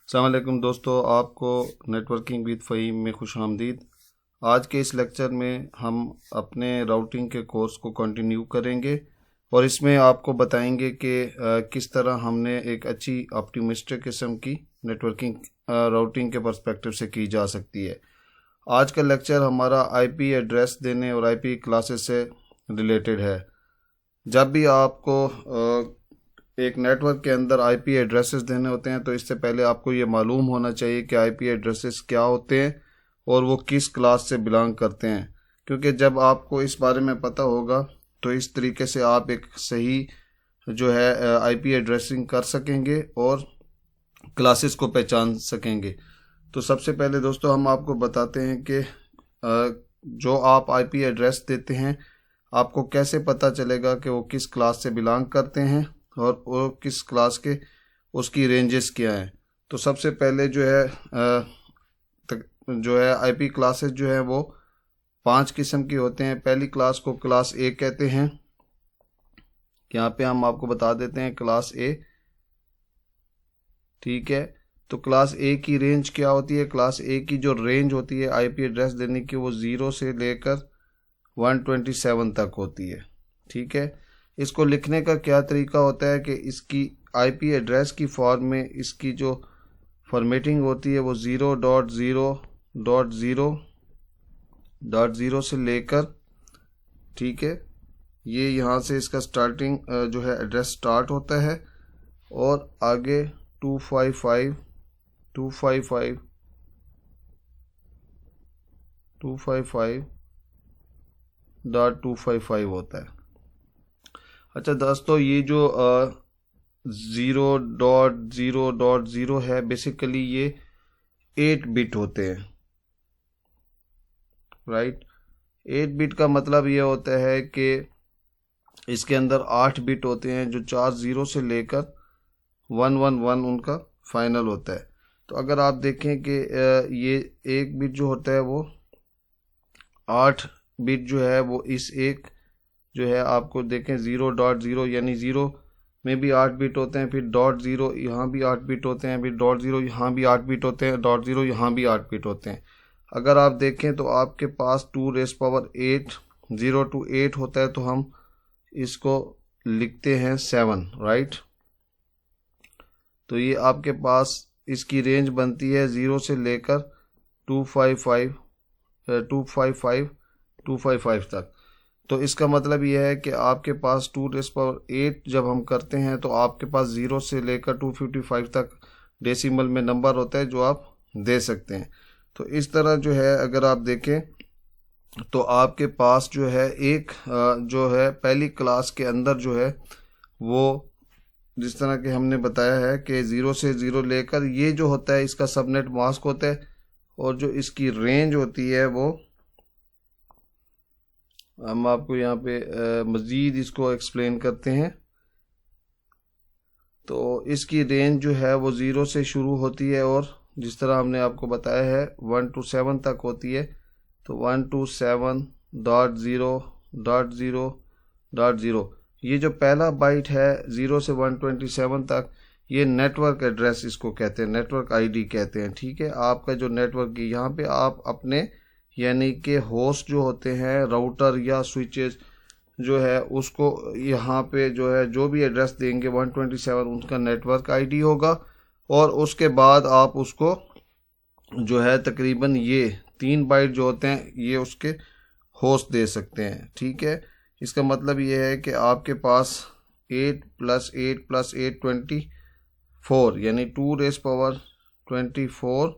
अस्सलाम वालेकुम दोस्तों, आपको नेटवर्किंग विद फ़हीम में खुश आमदीद। आज के इस लेक्चर में हम अपने राउटिंग के कोर्स को कंटिन्यू करेंगे और इसमें आपको बताएंगे कि किस तरह हमने एक अच्छी ऑप्टिमिस्टिक किस्म की नेटवर्किंग राउटिंग के पर्सपेक्टिव से की जा सकती है। आज का लेक्चर हमारा आईपी एड्रेस देने और आईपी क्लासेस से रिलेटेड है। जब भी आपको एक नेटवर्क के अंदर आईपी एड्रेसेस देने होते हैं तो इससे पहले आपको ये मालूम होना चाहिए कि आईपी एड्रेसेस क्या होते हैं और वो किस क्लास से बिलोंग करते हैं, क्योंकि जब आपको इस बारे में पता होगा तो इस तरीके से आप एक सही जो है आईपी एड्रेसिंग कर सकेंगे और क्लासेस को पहचान सकेंगे। तो सबसे पहले दोस्तों हम आपको बताते हैं कि जो आप आईपी एड्रेस देते हैं आपको कैसे पता चलेगा कि वो किस क्लास से बिलोंग करते हैं और वो किस क्लास के उसकी रेंजेस क्या हैं। तो सबसे पहले जो है आईपी क्लासेस जो है वो 5 किस्म की होते हैं। पहली क्लास को क्लास ए कहते हैं। यहाँ पे हम आपको बता देते हैं क्लास ए, ठीक है। तो क्लास ए की रेंज क्या होती है? क्लास ए की जो रेंज होती है आईपी एड्रेस देने की वो 0 से लेकर 127 तक होती है, ठीक है। इसको लिखने का क्या तरीका होता है कि इसकी आईपी एड्रेस की फॉर्म में इसकी जो फॉर्मेटिंग होती है वो 0.0.0.0 से लेकर, ठीक है, ये यहाँ से इसका स्टार्टिंग जो है एड्रेस स्टार्ट होता है और आगे 255.255 होता है। अच्छा दोस्तों, ये जो 0.0.0 है बेसिकली ये 8 बिट होते हैं, राइट। 8 बिट का मतलब ये होता है कि इसके अंदर 8 बिट होते हैं जो 4 0 से लेकर 111 उनका फाइनल होता है। तो अगर आप देखें कि ये एक बिट जो होता है वो 8 बिट जो है वो इस एक जो है आपको देखें 0.0 यानी 0 में भी 8 बिट होते हैं, फिर .0 यहाँ भी 8 बिट होते हैं, फिर .0 यहाँ भी 8 बिट होते हैं, .0 यहाँ भी 8 बिट होते हैं। अगर आप देखें तो आपके पास 2⁸8 0 to 8 होता है तो हम इसको लिखते हैं 7, राइट। तो ये आपके पास इसकी रेंज बनती है 0 से लेकर 255 तक। तो इसका मतलब यह है कि आपके पास 2⁸8 जब हम करते हैं तो आपके पास 0 से लेकर 255 तक डेसिमल में नंबर होता है जो आप दे सकते हैं। तो इस तरह जो है अगर आप देखें तो आपके पास जो है एक जो है पहली क्लास के अंदर जो है वो जिस तरह के हमने बताया है कि 0 से 0 लेकर ये जो होता है इसका सबनेट मास्क होता है और जो इसकी रेंज होती है वो हम आपको यहाँ पे मज़ीद इसको एक्सप्लेन करते हैं। तो इसकी रेंज जो है वो 0 से शुरू होती है और जिस तरह हमने आपको बताया है 1 to 7 तक होती है। तो 1 to 7.0.0.0 ये जो पहला बाइट है 0 से 127 तक ये नेटवर्क एड्रेस इसको कहते हैं, नेटवर्क आईडी कहते हैं, ठीक है। आपका जो नेटवर्क यहाँ पे आप अपने यानी कि होस्ट जो होते हैं राउटर या स्विचेस जो है उसको यहाँ पे जो है जो भी एड्रेस देंगे 127 उनका नेटवर्क आईडी होगा और उसके बाद आप उसको जो है तकरीबन ये 3 बाइट जो होते हैं ये उसके होस्ट दे सकते हैं, ठीक है। इसका मतलब ये है कि आपके पास 8 + 8 + 8 24 यानी 2⁻24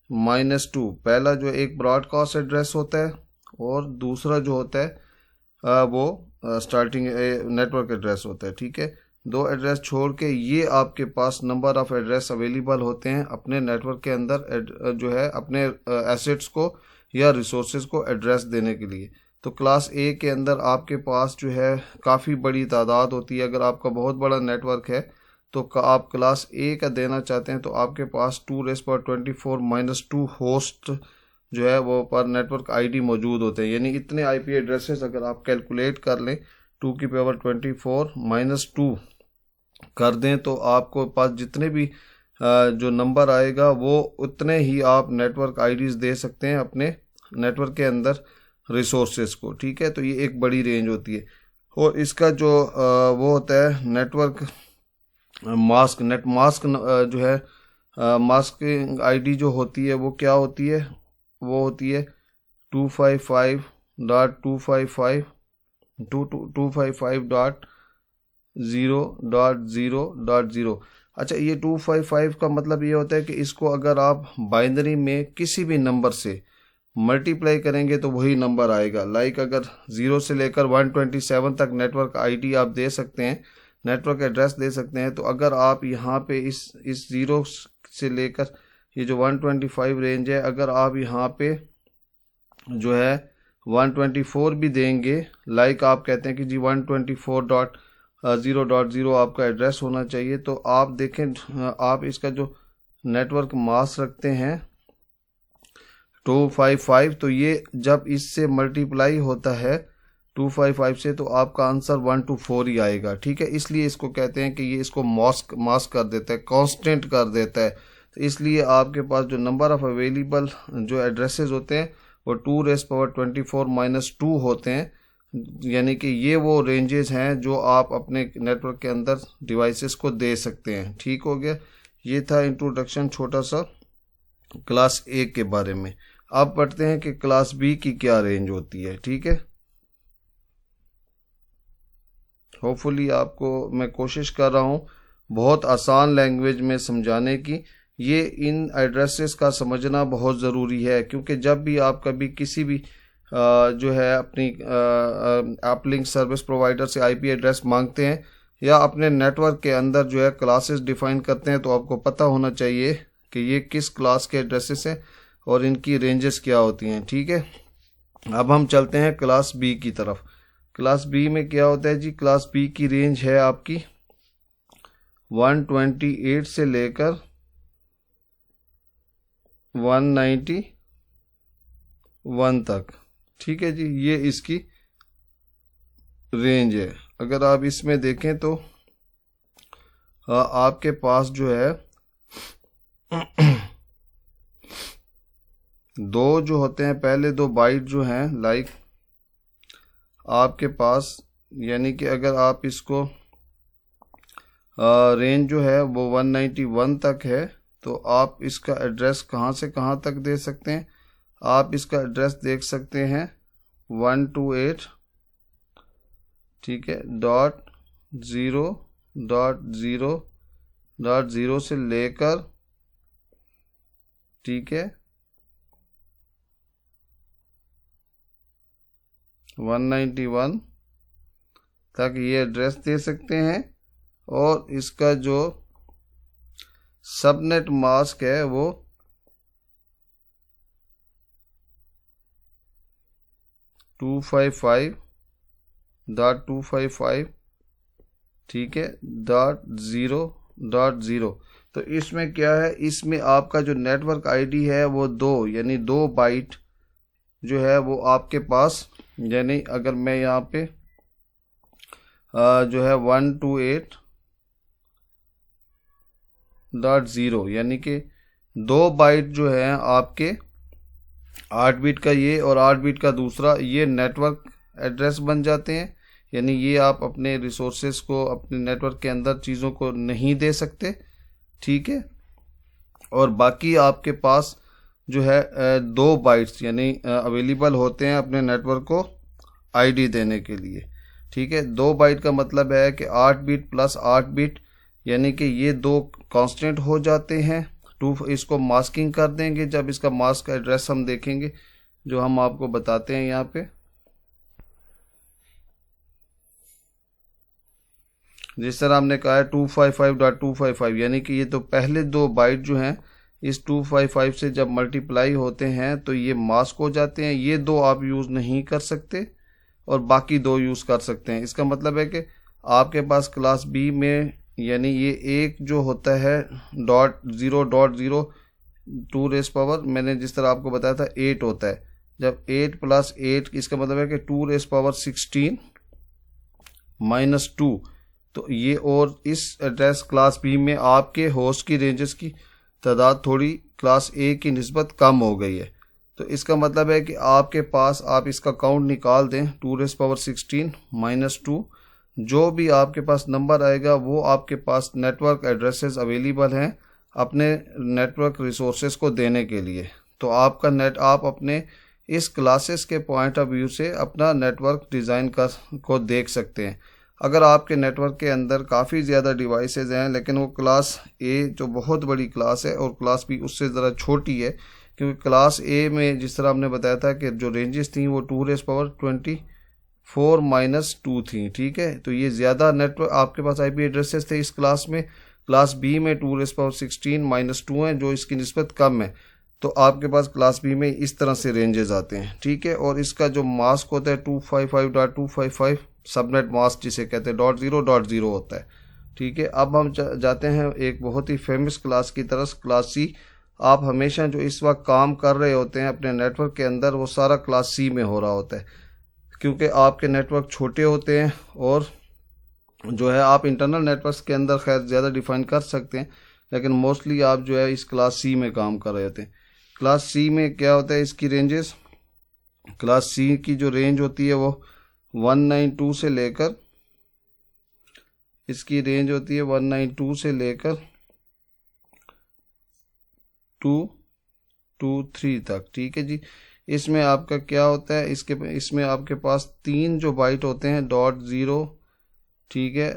-2 पहला जो एक ब्रॉडकास्ट एड्रेस होता है और दूसरा जो होता है वो स्टार्टिंग नेटवर्क एड्रेस होता है, ठीक है। 2 एड्रेस छोड़ के ये आपके पास नंबर ऑफ एड्रेस अवेलेबल होते हैं अपने नेटवर्क के अंदर जो है अपने एसेट्स को या रिसोर्सेज को एड्रेस देने के लिए। तो क्लास ए के अंदर आपके पास जो है काफ़ी बड़ी तादाद होती है। अगर आपका बहुत बड़ा नेटवर्क है तो आप क्लास ए का देना चाहते हैं तो आपके पास 2⁻24 -2 होस्ट जो है वो पर नेटवर्क आईडी मौजूद होते हैं। यानी इतने आईपी एड्रेसेस अगर आप कैलकुलेट कर लें 2⁻24 -2 कर दें तो आपको पास जितने भी जो नंबर आएगा वो उतने ही आप नेटवर्क आईडीज दे सकते हैं अपने नेटवर्क के अंदर रिसोर्सेज को। ठीक है, तो ये एक बड़ी रेंज होती है। और इसका जो वो होता है नेटवर्क मास्क, नेट मास्क जो है मास्क आईडी जो होती है वो क्या होती है, वो होती है 255.255.0.0.0। अच्छा, ये 255 का मतलब ये होता है कि इसको अगर आप बाइनरी में किसी भी नंबर से मल्टीप्लाई करेंगे तो वही नंबर आएगा। लाइक अगर 0 से लेकर 127 तक नेटवर्क आईडी आप दे सकते हैं, नेटवर्क एड्रेस दे सकते हैं। तो अगर आप यहाँ पे इस 0 से लेकर ये जो 125 रेंज है, अगर आप यहाँ पे जो है 124 भी देंगे, लाइक आप कहते हैं कि जी 124.0.0 आपका एड्रेस होना चाहिए, तो आप देखें आप इसका जो नेटवर्क मास्क रखते हैं 255, तो ये जब इससे मल्टीप्लाई होता है 255 से तो आपका आंसर 124 ही आएगा। ठीक है, इसलिए इसको कहते हैं कि ये इसको मास्क कर देता है, कांस्टेंट कर देता है। तो इसलिए आपके पास जो नंबर ऑफ अवेलेबल जो एड्रेसेस होते हैं वो 2⁻24 - 2 होते हैं, यानी कि ये वो रेंजेस हैं जो आप अपने नेटवर्क के अंदर डिवाइसेस को दे सकते हैं। ठीक हो गया, ये था इंट्रोडक्शन छोटा सा क्लास ए के बारे में। अब पढ़ते हैं कि क्लास बी की क्या रेंज होती है। ठीक है, होपफुली आपको मैं कोशिश कर रहा हूँ बहुत आसान लैंग्वेज में समझाने की। ये इन एड्रेसेस का समझना बहुत ज़रूरी है, क्योंकि जब भी आप कभी किसी भी जो है अपनी अपलिंक सर्विस प्रोवाइडर से आईपी एड्रेस मांगते हैं या अपने नेटवर्क के अंदर जो है क्लासेस डिफाइन करते हैं, तो आपको पता होना चाहिए कि ये किस क्लास के एड्रेसेस हैं और इनकी रेंजेस क्या होती हैं। ठीक है, अब हम चलते हैं क्लास बी की तरफ। क्लास बी में क्या होता है जी, क्लास बी की रेंज है आपकी 128 से लेकर 191 तक। ठीक है जी, ये इसकी रेंज है। अगर आप इसमें देखें तो आपके पास जो है दो जो होते हैं, पहले 2 बाइट जो हैं, लाइक आपके पास, यानी कि अगर आप इसको रेंज जो है वो 191 तक है, तो आप इसका एड्रेस कहाँ से कहाँ तक दे सकते हैं। आप इसका एड्रेस देख सकते हैं 128, ठीक है, .0.0.0 से लेकर, ठीक है, 191 तक ये एड्रेस दे सकते हैं। और इसका जो सबनेट मास्क है वो 255.255, ठीक है, .0.0। तो इसमें क्या है, इसमें आपका जो नेटवर्क आईडी है वो 2 यानी 2 बाइट जो है वो आपके पास, यानी अगर मैं यहाँ पे जो है 128.0 यानी कि 2 बाइट जो है आपके 8 बिट का ये और 8 बिट का दूसरा, ये नेटवर्क एड्रेस बन जाते हैं। यानी ये आप अपने रिसोर्सेज को अपने नेटवर्क के अंदर चीज़ों को नहीं दे सकते। ठीक है, और बाकी आपके पास जो है 2 बाइट्स यानी अवेलेबल होते हैं अपने नेटवर्क को आईडी देने के लिए। ठीक है, 2 बाइट का मतलब है कि 8 बिट प्लस 8 बिट, यानी कि ये 2 कांस्टेंट हो जाते हैं। इसको मास्किंग कर देंगे जब इसका मास्क एड्रेस हम देखेंगे, जो हम आपको बताते हैं यहाँ पे। जिस तरह हमने कहा है 255.255, यानी कि ये तो पहले 2 बाइट जो हैं इस 255 से जब मल्टीप्लाई होते हैं तो ये मास्क हो जाते हैं। ये 2 आप यूज़ नहीं कर सकते और बाकी 2 यूज़ कर सकते हैं। इसका मतलब है कि आपके पास क्लास बी में, यानी ये एक जो होता है .0.0 2 रेज़ पावर, मैंने जिस तरह आपको बताया था 8 होता है। जब 8 + 8, इसका मतलब है कि 2 रेज़ पावर 16 - 2, तो ये, और इस एड्रेस क्लास बी में आपके होस्ट की रेंजेस की तादाद थोड़ी क्लास ए की निस्बत कम हो गई है। तो इसका मतलब है कि आपके पास, आप इसका काउंट निकाल दें, 2⁻16 - 2, जो भी आपके पास नंबर आएगा वो आपके पास नेटवर्क एड्रेसेस अवेलेबल हैं अपने नेटवर्क रिसोर्सेज को देने के लिए। तो आपका आप अपने इस क्लासेस के पॉइंट ऑफ व्यू से अपना नेटवर्क डिज़ाइन को देख सकते हैं। अगर आपके नेटवर्क के अंदर काफ़ी ज़्यादा डिवाइसेस हैं लेकिन वो क्लास ए जो बहुत बड़ी क्लास है और क्लास बी उससे ज़रा छोटी है, क्योंकि क्लास ए में जिस तरह हमने बताया था कि जो रेंजेस थी वो 2⁻24 - 2 थी, ठीक है। तो ये ज़्यादा नेटवर्क आपके पास आईपी एड्रेसेस थे इस क्लास में। क्लास बी में 2⁻16 - 2 हैं जो इसकी निस्बत कम है। तो आपके पास क्लास बी में इस तरह से रेंजेस आते हैं, ठीक है। और इसका जो मास्क होता है 255.255 सबनेट मास्क जिसे कहते हैं, .0.0 होता है, ठीक है। अब हम जाते हैं एक बहुत ही फेमस क्लास की तरफ, क्लास सी। आप हमेशा जो इस वक्त काम कर रहे होते हैं अपने नेटवर्क के अंदर वो सारा क्लास सी में हो रहा होता है, क्योंकि आपके नेटवर्क छोटे होते हैं और जो है आप इंटरनल नेटवर्क्स के अंदर खैर ज़्यादा डिफाइन कर सकते हैं, लेकिन मोस्टली आप जो है इस क्लास सी में काम कर रहे होते हैं। क्लास सी में क्या होता है, इसकी रेंजेस, क्लास सी की जो रेंज होती है वो 192 से लेकर, इसकी रेंज होती है 192 से लेकर 223 तक, ठीक है जी। इसमें आपका क्या होता है, इसमें आपके पास 3 जो बाइट होते हैं .0, ठीक है,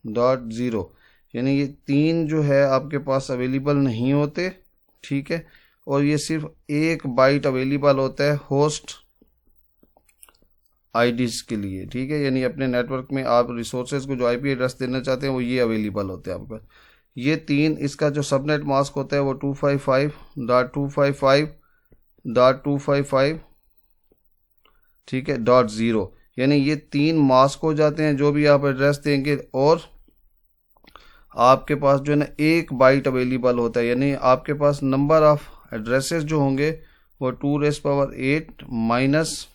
.0.0, यानी ये 3 जो है आपके पास अवेलेबल नहीं होते, ठीक है। और ये सिर्फ 1 बाइट अवेलेबल होता है होस्ट आईडीज के लिए, ठीक है। यानी अपने नेटवर्क में आप रिसोर्सेज को जो आईपी एड्रेस देना चाहते हैं वो ये अवेलेबल होते हैं आपके पास। ये 3, इसका जो सबनेट मास्क होता है वो 255.255.255, ठीक है, .0, यानी ये 3 मास्क हो जाते हैं जो भी आप एड्रेस देंगे। और आपके पास जो है ना 1 बाइट अवेलेबल होता है, यानी आपके पास नंबर ऑफ एड्रेसेस जो होंगे वो 2⁸ माइनस,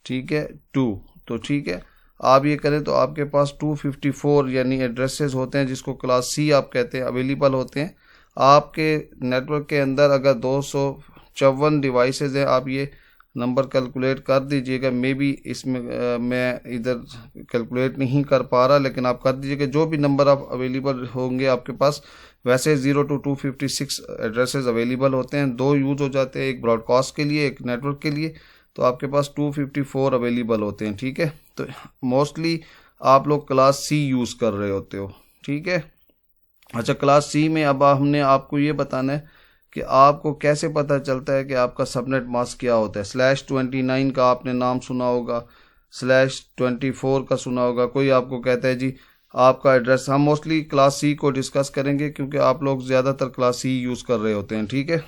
ठीक है, 2। तो ठीक है, आप ये करें तो आपके पास 254 यानी एड्रेसेस होते हैं जिसको क्लास सी आप कहते हैं, अवेलेबल होते हैं आपके नेटवर्क के अंदर। अगर 254 डिवाइसेस हैं, आप ये नंबर कैलकुलेट कर दीजिएगा। मे बी इसमें मैं इधर कैलकुलेट नहीं कर पा रहा, लेकिन आप कर दीजिएगा जो भी नंबर आप अवेलेबल होंगे आपके पास। वैसे 0 to 256 एड्रेसेस अवेलेबल होते हैं, 2 यूज़ हो जाते हैं, एक ब्रॉडकास्ट के लिए, एक नेटवर्क के लिए। तो आपके पास 254 अवेलेबल होते हैं, ठीक है। तो मोस्टली आप लोग क्लास सी यूज़ कर रहे होते हो, ठीक है। अच्छा, क्लास सी में अब हमने आपको ये बताना है कि आपको कैसे पता चलता है कि आपका सबनेट मास्क क्या होता है। /29 का आपने नाम सुना होगा, /24 का सुना होगा। कोई आपको कहता है जी आपका एड्रेस, हम मोस्टली क्लास सी को डिस्कस करेंगे क्योंकि आप लोग ज़्यादातर क्लास सी यूज़ कर रहे होते हैं, ठीक है।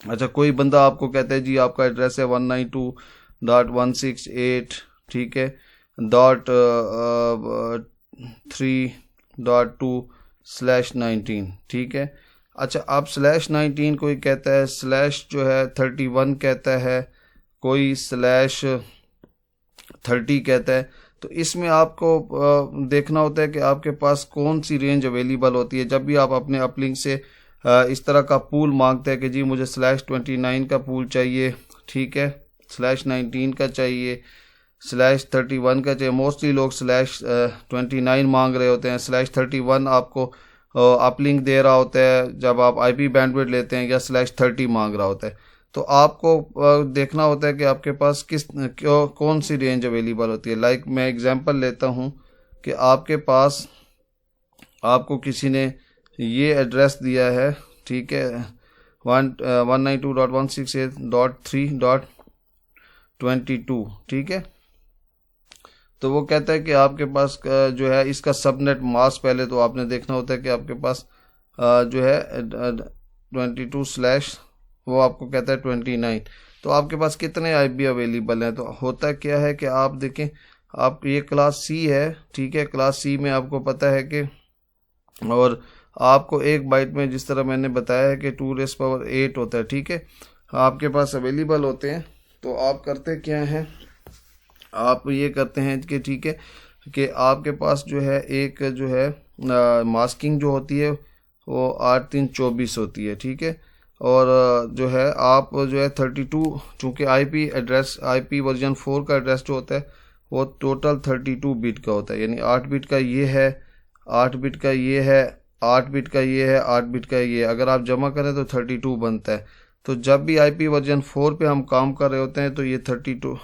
अच्छा, कोई बंदा आपको कहता है जी आपका एड्रेस है 192.168, ठीक है, .3.2/19, ठीक है। अच्छा, अब /19 कोई कहता है, स्लैश जो है 31 कहता है, कोई /30 कहता है। तो इसमें आपको देखना होता है कि आपके पास कौन सी रेंज अवेलेबल होती है। जब भी आप अपने अपलिंक से इस तरह का पूल मांगते हैं कि जी मुझे /29 का पूल चाहिए, ठीक है, /19 का चाहिए, /31 का चाहिए, मोस्टली लोग /29 मांग रहे होते हैं। /31 आपको अपलिंक दे रहा होता है जब आप आईपी बैंडविड्थ लेते हैं, या /30 मांग रहा होता है। तो आपको देखना होता है कि आपके पास कौन सी रेंज अवेलेबल होती है। लाइक मैं एग्जांपल लेता हूं कि आपके पास, आपको किसी ने ये एड्रेस दिया है, ठीक है, 192.168.3.22, ठीक है। तो वो कहता है कि आपके पास जो है इसका सबनेट मास्क, पहले तो आपने देखना होता है कि आपके पास जो है 22/ वो आपको कहता है 29। तो आपके पास कितने आईपी अवेलेबल हैं। तो होता क्या है कि आप देखें, आप ये क्लास सी है, ठीक है, क्लास सी में आपको पता है कि, और आपको 1 बाइट में जिस तरह मैंने बताया है कि 2⁸ होता है, ठीक है, आपके पास अवेलेबल होते हैं। तो आप करते क्या हैं, आप ये करते हैं कि ठीक है कि आपके पास जो है एक जो है मास्किंग जो होती है वो 8 3 24 होती है, ठीक है। और जो है आप जो है 32, चूँकि आईपी एड्रेस आईपी वर्जन 4 का एड्रेस जो होता है वो टोटल 32 बिट का होता है, यानी 8 बिट का ये है, 8 बिट का ये है, 8 बिट का ये है, 8 बिट का ये है। अगर आप जमा करें तो 32 बनता है। तो जब भी आईपी वर्जन 4 पे हम काम कर रहे होते हैं तो ये 32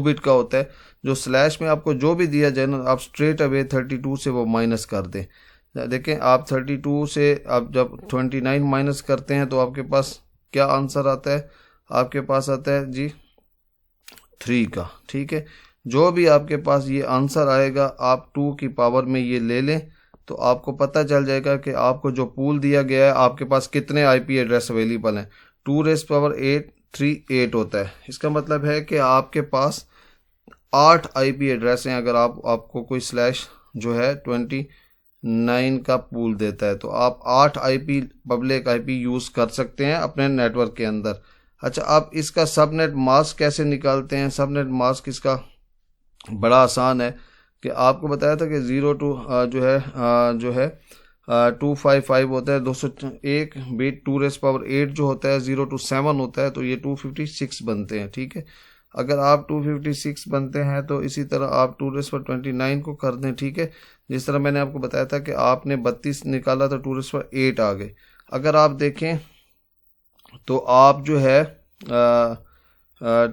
बिट का होता है। जो स्लैश में आपको जो भी दिया जाए ना, आप स्ट्रेट अवे 32 से वो माइनस कर दें। देखें आप 32 से आप जब 29 माइनस करते हैं तो आपके पास क्या आंसर आता है, आपके पास आता है जी 3 का, ठीक है। जो भी आपके पास ये आंसर आएगा आप 2 की पावर में ये ले लें तो आपको पता चल जाएगा कि आपको जो पूल दिया गया है आपके पास कितने आईपी एड्रेस अवेलेबल हैं। 2⁻838 होता है। इसका मतलब है कि आपके पास 8 आईपी एड्रेस हैं। अगर आपको कोई स्लैश जो है 29 का पूल देता है तो आप 8 आईपी पब्लिक आईपी यूज़ कर सकते हैं अपने नेटवर्क के अंदर। अच्छा, आप इसका सबनेट मास्क कैसे निकालते हैं? सबनेट मास्क इसका बड़ा आसान है कि आपको बताया था कि 02 जो है 255 होता है, 201 बिट 2⁻8 जो होता है 0 to 7 होता है, तो ये 256 बनते हैं, ठीक है। अगर आप 256 बनते हैं तो इसी तरह आप 2⁻29 को कर दें, ठीक है। जिस तरह मैंने आपको बताया था कि आपने 32 निकाला तो 2⁻8 आ गए। अगर आप देखें तो आप जो है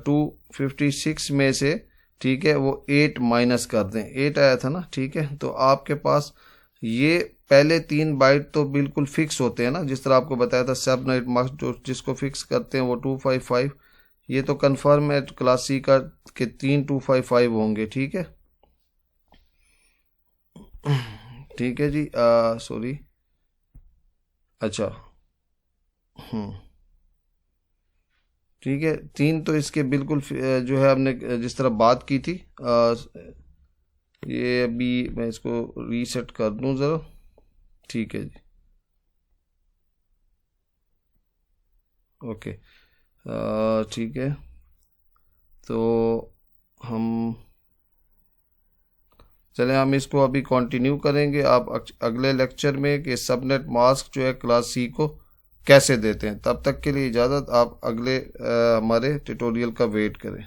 256 में से, ठीक है, वो 8 माइनस कर दें, 8 आया था ना, ठीक है। तो आपके पास ये पहले 3 बाइट तो बिल्कुल फिक्स होते हैं ना, जिस तरह आपको बताया था सबनेट मास्क जो जिसको फिक्स करते हैं वो 255, ये तो कंफर्म है क्लास सी का कि 3 255 होंगे, ठीक है। ठीक है जी, सॉरी, अच्छा, ठीक है। 3 तो इसके बिल्कुल जो है हमने जिस तरह बात की थी, ये अभी मैं इसको रीसेट कर दूं ज़रा, ठीक है जी, ओके, ठीक है। तो हम चलें, हम इसको अभी कंटिन्यू करेंगे आप अगले लेक्चर में कि सबनेट मास्क जो है क्लास सी को कैसे देते हैं। तब तक के लिए इजाज़त, आप अगले हमारे ट्यूटोरियल का वेट करें।